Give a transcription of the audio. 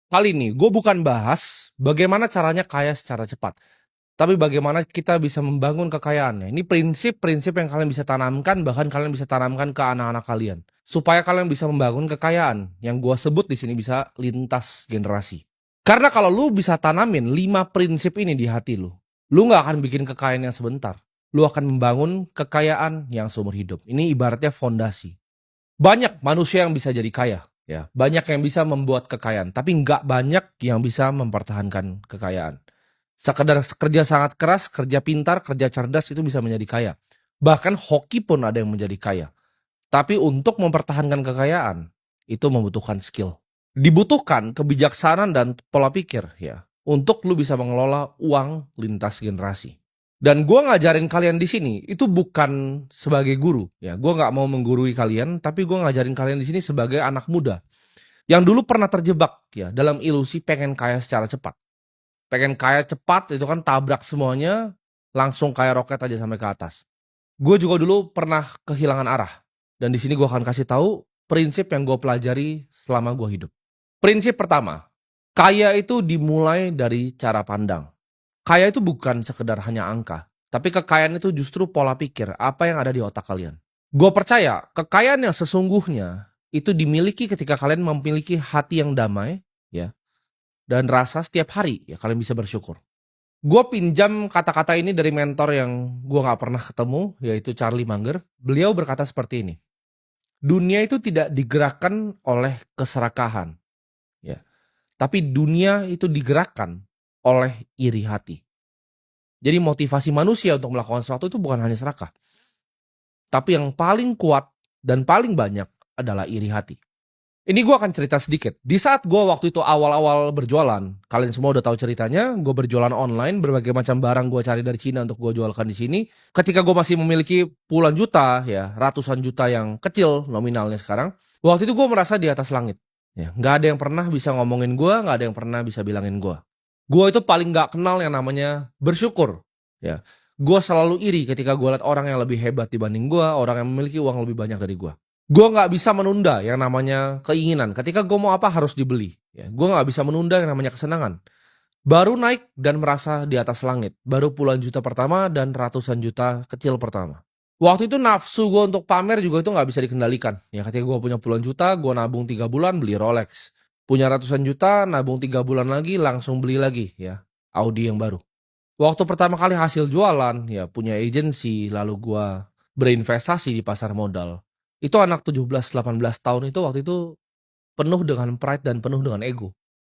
Kali ini gue bukan bahas bagaimana caranya kaya secara cepat, tapi bagaimana kita bisa membangun kekayaannya. Ini prinsip-prinsip yang kalian bisa tanamkan, bahkan kalian bisa tanamkan ke anak-anak kalian. Supaya kalian bisa membangun kekayaan yang gue sebut di sini bisa lintas generasi. Karena kalau lu bisa tanamin 5 prinsip ini di hati lu nggak akan bikin kekayaan yang sebentar. Lu akan membangun kekayaan yang seumur hidup. Ini ibaratnya fondasi. Banyak manusia yang bisa jadi kaya, ya. Banyak yang bisa membuat kekayaan, tapi nggak banyak yang bisa mempertahankan kekayaan. Sekedar kerja sangat keras, kerja pintar, kerja cerdas itu bisa menjadi kaya. Bahkan hoki pun ada yang menjadi kaya. Tapi untuk mempertahankan kekayaan, itu membutuhkan skill. Dibutuhkan kebijaksanaan dan pola pikir, ya. Untuk lu bisa mengelola uang lintas generasi. Dan gue ngajarin kalian di sini itu bukan sebagai guru, ya. Gue nggak mau menggurui kalian, tapi gue ngajarin kalian di sini sebagai anak muda yang dulu pernah terjebak ya dalam ilusi pengen kaya secara cepat. Pengen kaya cepat itu kan tabrak semuanya, langsung kayak roket aja sampai ke atas. Gue juga dulu pernah kehilangan arah. Dan di sini gue akan kasih tahu prinsip yang gue pelajari selama gue hidup. Prinsip pertama, kaya itu dimulai dari cara pandang. Kaya itu bukan sekedar hanya angka, tapi kekayaan itu justru pola pikir, apa yang ada di otak kalian. Gue percaya, kekayaan yang sesungguhnya itu dimiliki ketika kalian memiliki hati yang damai, ya, dan rasa setiap hari, ya, kalian bisa bersyukur. Gue pinjam kata-kata ini dari mentor yang gue gak pernah ketemu, yaitu Charlie Munger. Beliau berkata seperti ini, dunia itu tidak digerakkan oleh keserakahan, ya, tapi dunia itu digerakkan oleh iri hati. Jadi motivasi manusia untuk melakukan sesuatu itu bukan hanya serakah. Tapi yang paling kuat dan paling banyak adalah iri hati. Ini gue akan cerita sedikit. Di saat gue waktu itu awal-awal berjualan, kalian semua udah tahu ceritanya, gue berjualan online, berbagai macam barang gue cari dari Cina untuk gue jualkan di sini. Ketika gue masih memiliki puluhan juta, ya ratusan juta yang kecil nominalnya sekarang, waktu itu gue merasa di atas langit. Ya, nggak ada yang pernah bisa ngomongin gue, nggak ada yang pernah bisa bilangin gue. Gue itu paling nggak kenal yang namanya bersyukur. Ya, gue selalu iri ketika gue lihat orang yang lebih hebat dibanding gue, orang yang memiliki uang lebih banyak dari gue. Gue nggak bisa menunda yang namanya keinginan. Ketika gue mau apa harus dibeli. Ya, gue nggak bisa menunda yang namanya kesenangan. Baru naik dan merasa di atas langit. Baru puluhan juta pertama dan ratusan juta kecil pertama. Waktu itu nafsu gue untuk pamer juga itu nggak bisa dikendalikan. Ya, ketika gue punya puluhan juta, gue nabung 3 bulan beli Rolex. Punya ratusan juta, nabung 3 bulan lagi langsung beli lagi ya Audi yang baru. Waktu pertama kali hasil jualan, ya punya agensi, lalu gue berinvestasi di pasar modal. Itu anak 17-18 tahun itu waktu itu penuh dengan pride dan penuh dengan ego.